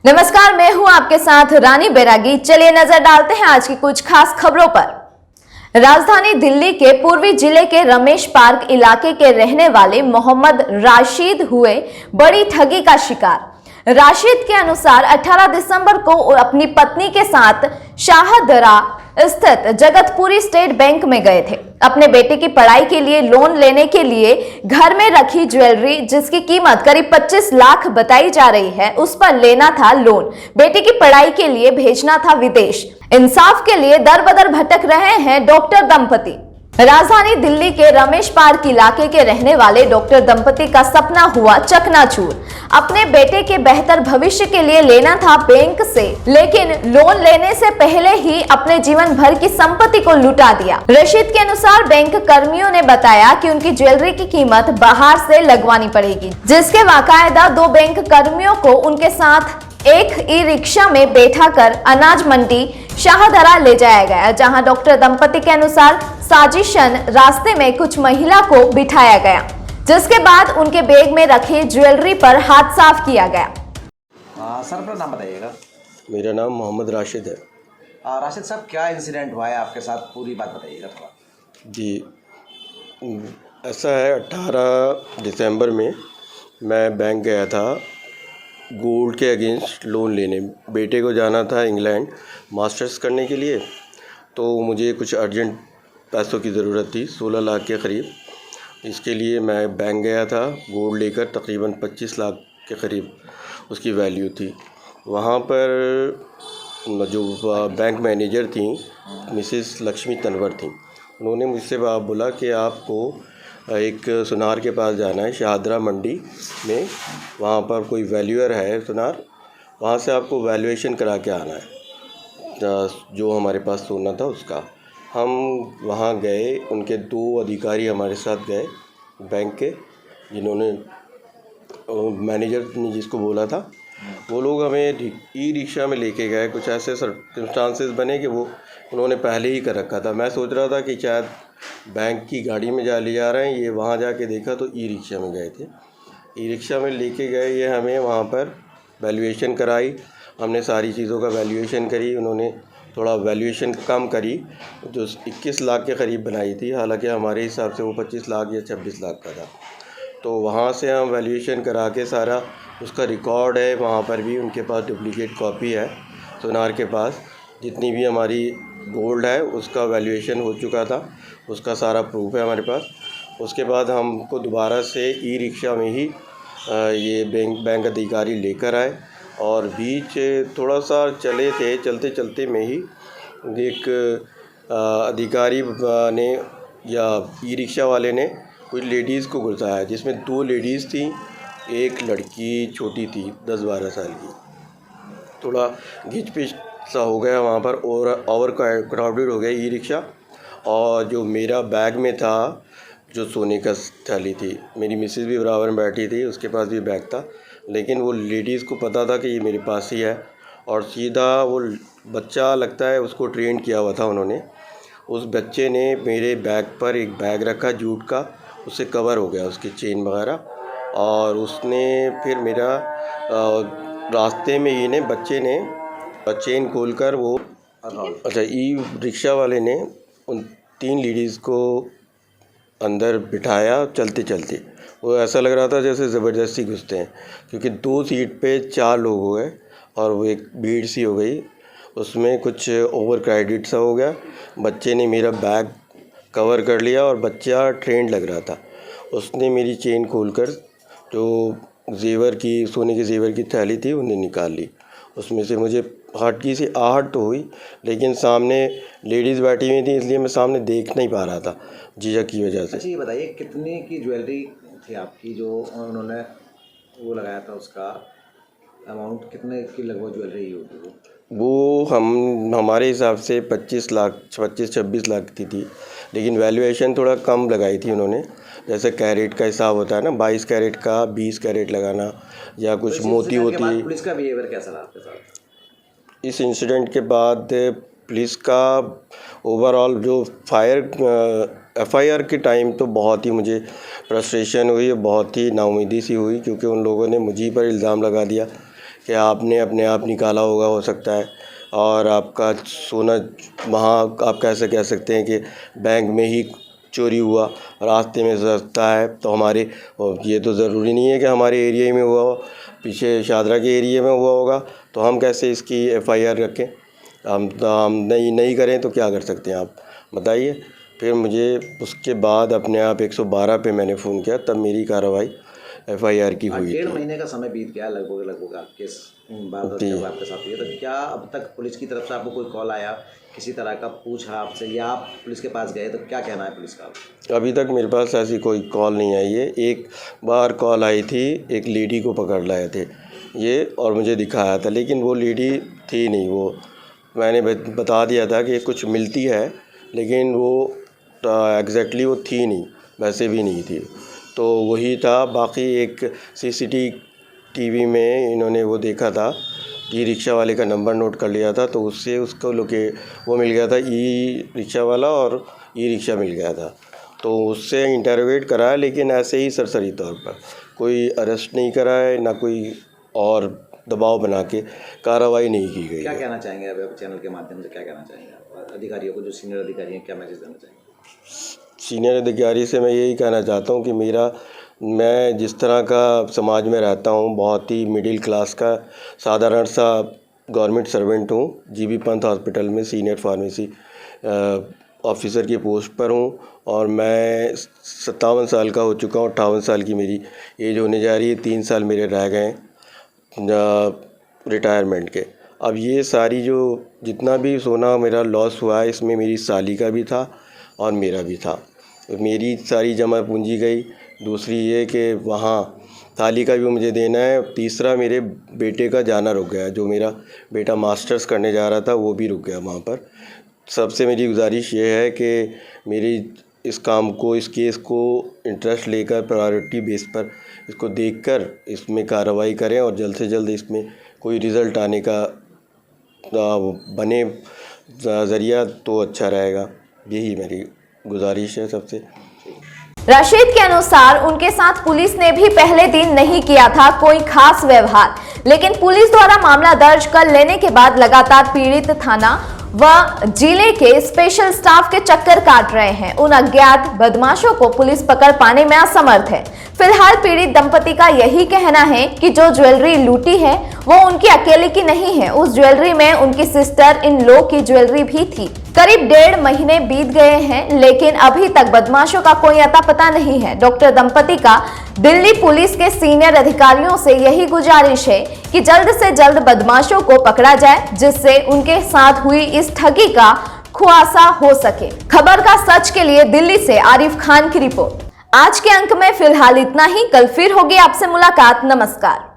नमस्कार, मैं हूं आपके साथ रानी बैरागी। चलिए नजर डालते हैं आज की कुछ खास खबरों पर। राजधानी दिल्ली के पूर्वी जिले के रमेश पार्क इलाके के रहने वाले मोहम्मद राशिद हुए बड़ी ठगी का शिकार। राशिद के अनुसार 18 दिसंबर को अपनी पत्नी के साथ शाहदरा स्थित जगतपुरी स्टेट बैंक में गए थे। अपने बेटे की पढ़ाई के लिए लोन लेने के लिए घर में रखी ज्वेलरी, जिसकी कीमत करीब 25 लाख बताई जा रही है, उस पर लेना था लोन। बेटे की पढ़ाई के लिए भेजना था विदेश। इंसाफ के लिए दर बदर भटक रहे हैं डॉक्टर दंपति। राजधानी दिल्ली के रमेश पार्क इलाके के रहने वाले डॉक्टर दंपति का सपना हुआ चकनाचूर। अपने बेटे के बेहतर भविष्य के लिए लेना था बैंक से, लेकिन लोन लेने से पहले ही अपने जीवन भर की संपत्ति को लुटा दिया। रशीद के अनुसार बैंक कर्मियों ने बताया कि उनकी ज्वेलरी की कीमत बाहर से लगवानी पड़ेगी, जिसके बाकायदा 2 बैंक कर्मियों को उनके साथ एक ई रिक्शा में बैठाकर अनाज मंडी शाहदरा ले जाया गया, जहां डॉक्टर दंपति के अनुसार साजिशन रास्ते में कुछ महिला को बिठाया गया, जिसके बाद उनके बैग में रखे ज्वेलरी पर हाथ साफ किया गया। सर अपना नाम बताइएगा। मेरा नाम मोहम्मद राशिद है। राशिद साहब, क्या इंसिडेंट हुआ है आपके साथ, पूरी बात बताइएगा थोड़ा। जी, ऐसा है, 18 दिसंबर में मैं बैंक गया था गोल्ड के अगेंस्ट लोन लेने। बेटे को जाना था इंग्लैंड मास्टर्स करने के लिए, तो मुझे कुछ अर्जेंट पैसों की ज़रूरत थी, 16 लाख के करीब। इसके लिए मैं बैंक गया था गोल्ड लेकर, तकरीबन 25 लाख के करीब उसकी वैल्यू थी। वहाँ पर जो बैंक मैनेजर थी मिसेस लक्ष्मी तनवर थी, उन्होंने मुझसे बोला कि आपको एक सुनार के पास जाना है, शाहदरा मंडी में, वहाँ पर कोई वैल्यूअर है सुनार, वहाँ से आपको वैल्यूएशन करा के आना है जो हमारे पास सोना था उसका। हम वहाँ गए, उनके 2 अधिकारी हमारे साथ गए बैंक के, जिन्होंने मैनेजर ने जिसको बोला था, वो लोग हमें ई रिक्शा में लेके गए। कुछ ऐसे सर्कमस्टांसेस बने कि वो उन्होंने पहले ही कर रखा था। मैं सोच रहा था कि शायद बैंक की गाड़ी में ले जा रहे हैं, ये वहाँ जाके देखा तो ई रिक्शा में गए थे। ई रिक्शा में लेके गए, ये हमें वहाँ पर वैल्यूएशन कराई। हमने सारी चीज़ों का वैल्यूएशन करी, उन्होंने थोड़ा वैल्यूएशन कम करी, जो 21 लाख के करीब बनाई थी, हालांकि हमारे हिसाब से वो 25 लाख या 26 लाख का था। तो वहाँ से हम वैल्यूएशन करा के सारा उसका रिकॉर्ड है, वहाँ पर भी उनके पास डुप्लीकेट कॉपी है सोनार के पास, जितनी भी हमारी गोल्ड है उसका वैल्यूएशन हो चुका था, उसका सारा प्रूफ है हमारे पास। उसके बाद हमको दोबारा से ई रिक्शा में ही ये बैंक अधिकारी लेकर आए, और बीच थोड़ा सा चले थे, चलते चलते में ही एक अधिकारी ने या ई रिक्शा वाले ने कुछ लेडीज़ को घुसाया, जिसमें 2 लेडीज़ थी, एक लड़की छोटी थी 10-12 साल की। थोड़ा घिच पिच सा हो गया वहाँ पर, और ओवर क्राउडेड हो गया ई रिक्शा। और जो मेरा बैग में था, जो सोने का थैली थी, मेरी मिसेज़ भी बराबर में बैठी थी, उसके पास भी बैग था, लेकिन वो लेडीज़ को पता था कि ये मेरे पास ही है, और सीधा वो बच्चा लगता है उसको ट्रेन किया हुआ था उन्होंने। उस बच्चे ने मेरे बैग पर एक बैग रखा जूट का, उससे कवर हो गया उसकी चेन वगैरह, और उसने फिर मेरा रास्ते में ही बच्चे ने चेन खोलकर वो ई रिक्शा वाले ने उन 3 लेडीज़ को अंदर बिठाया। चलते चलते वो ऐसा लग रहा था जैसे ज़बरदस्ती घुसते हैं, क्योंकि 2 सीट पे 4 लोग हो गए, और वो एक भीड़ सी हो गई, उसमें कुछ ओवर क्राउडेड सा हो गया। बच्चे ने मेरा बैग कवर कर लिया, और बच्चा ट्रेंड लग रहा था, उसने मेरी चेन खोलकर जो जेवर की, सोने के जेवर की थैली थी, उन्हें निकाल ली। उसमें से मुझे हल्की सी आहट तो हुई, लेकिन सामने लेडीज़ बैठी हुई थी, इसलिए मैं सामने देख नहीं पा रहा था झिझक की वजह से। अच्छा, ये बताइए कितने की ज्वेलरी थी आपकी, जो उन्होंने वो लगाया था, उसका अमाउंट कितने की लगभग ज्वेलरी होगी? वो हमारे हिसाब से 25-26 लाख की थी, लेकिन वैल्यूएशन थोड़ा कम लगाई थी उन्होंने। जैसे कैरेट का हिसाब होता है ना, 22 कैरेट का 20 कैरेट लगाना, या कुछ मोती होती है। पुलिस का बिहेवियर कैसा रहा आपके साथ? इस इंसिडेंट के बाद पुलिस का ओवरऑल जो एफआईआर के टाइम तो बहुत ही मुझे फ्रस्ट्रेशन हुई, बहुत ही नाउमीदी सी हुई, क्योंकि उन लोगों ने मुझी पर इल्ज़ाम लगा दिया कि आपने अपने आप निकाला होगा, हो सकता है, और आपका सोना वहाँ आप कैसे कह सकते हैं कि बैंक में ही चोरी हुआ, रास्ते में सस्ता है। तो हमारे ये तो ज़रूरी नहीं है कि हमारे एरिया में हुआ हो, पीछे शादरा के एरिया में हुआ होगा, तो हम कैसे इसकी FIR रखें? हम नहीं करें तो क्या कर सकते हैं आप बताइए। फिर मुझे उसके बाद अपने आप 112 पे मैंने फ़ोन किया, तब मेरी कार्रवाई FIR की हुई 1.5 थी। महीने का समय बीत गया लगभग आपके इस वारदात जी। जब आपके साथ हुई है, तो क्या अब तक पुलिस की तरफ से आपको कोई कॉल आया, किसी तरह का पूछा आपसे, या आप पुलिस के पास गए, तो क्या कहना है पुलिस का? अभी तक मेरे पास ऐसी कोई कॉल नहीं आई है। एक बार कॉल आई थी, एक लेडी को पकड़ लाए थे ये और मुझे दिखाया था, लेकिन वो लेडी थी नहीं। वो मैंने बता दिया था कि कुछ मिलती है, लेकिन वो एग्जैक्टली वो थी नहीं, वैसे भी नहीं थी। तो वही था। बाकी एक CCTV में इन्होंने वो देखा था, ई-रिक्शा वाले का नंबर नोट कर लिया था, तो उससे उसको वो मिल गया था, ई-रिक्शा वाला और ई-रिक्शा मिल गया था। तो उससे इंटरोगेट कराया, लेकिन ऐसे ही सरसरी तौर पर कोई अरेस्ट नहीं करा है, ना कोई और दबाव बना के कार्रवाई नहीं की गई क्या है। कहना चाहेंगे अब चैनल के माध्यम से, क्या कहना चाहेंगे आप अधिकारियों को, जो सीनियर अधिकारी हैं, क्या मैसेज देना चाहेंगे? सीनियर अधिकारी से मैं यही कहना चाहता हूँ कि मैं जिस तरह का समाज में रहता हूँ, बहुत ही मिडिल क्लास का साधारण सा गवर्नमेंट सर्वेंट हूँ। GB पंत हॉस्पिटल में सीनियर फार्मेसी ऑफिसर की पोस्ट पर हूँ, और मैं 57 साल का हो चुका हूँ। 58 साल की मेरी एज होने जा रही है। 3 साल मेरे रह गए रिटायरमेंट के। अब ये सारी जो जितना भी सोना मेरा लॉस हुआ है, इसमें मेरी साली का भी था और मेरा भी था। मेरी सारी जमा पूंजी गई। दूसरी ये कि वहाँ साली का भी मुझे देना है। तीसरा, मेरे बेटे का जाना रुक गया। जो मेरा बेटा मास्टर्स करने जा रहा था, वो भी रुक गया वहाँ पर। सबसे मेरी गुजारिश ये है कि मेरी इस काम को, इस केस को इंटरेस्ट लेकर प्रायोरिटी बेस पर इसको देखकर इसमें कार्रवाई करें, और जल्द से जल्द इसमें कोई रिज़ल्ट आने का बने ज़रिया तो अच्छा रहेगा। यही मेरी गुजारिश है सबसे। रशीद के अनुसार उनके साथ पुलिस ने भी पहले दिन नहीं किया था कोई खास व्यवहार, लेकिन पुलिस द्वारा मामला दर्ज कर लेने के बाद लगातार पीड़ित थाना व जिले के स्पेशल स्टाफ के चक्कर काट रहे हैं। उन अज्ञात बदमाशों को पुलिस पकड़ पाने में असमर्थ है। फिलहाल पीड़ित दंपति का यही कहना है कि जो ज्वेलरी लूटी है वो उनकी अकेले की नहीं है। उस ज्वेलरी में उनकी सिस्टर इन लॉ की ज्वेलरी भी थी। करीब 1.5 महीने बीत गए हैं, लेकिन अभी तक बदमाशों का कोई अता पता नहीं है। डॉक्टर दंपति का दिल्ली पुलिस के सीनियर अधिकारियों से यही गुजारिश है कि जल्द से जल्द बदमाशों को पकड़ा जाए, जिससे उनके साथ हुई इस ठगी का खुलासा हो सके। खबर का सच के लिए दिल्ली से आरिफ खान की रिपोर्ट। आज के अंक में फिलहाल इतना ही। कल फिर होगी आपसे मुलाकात। नमस्कार।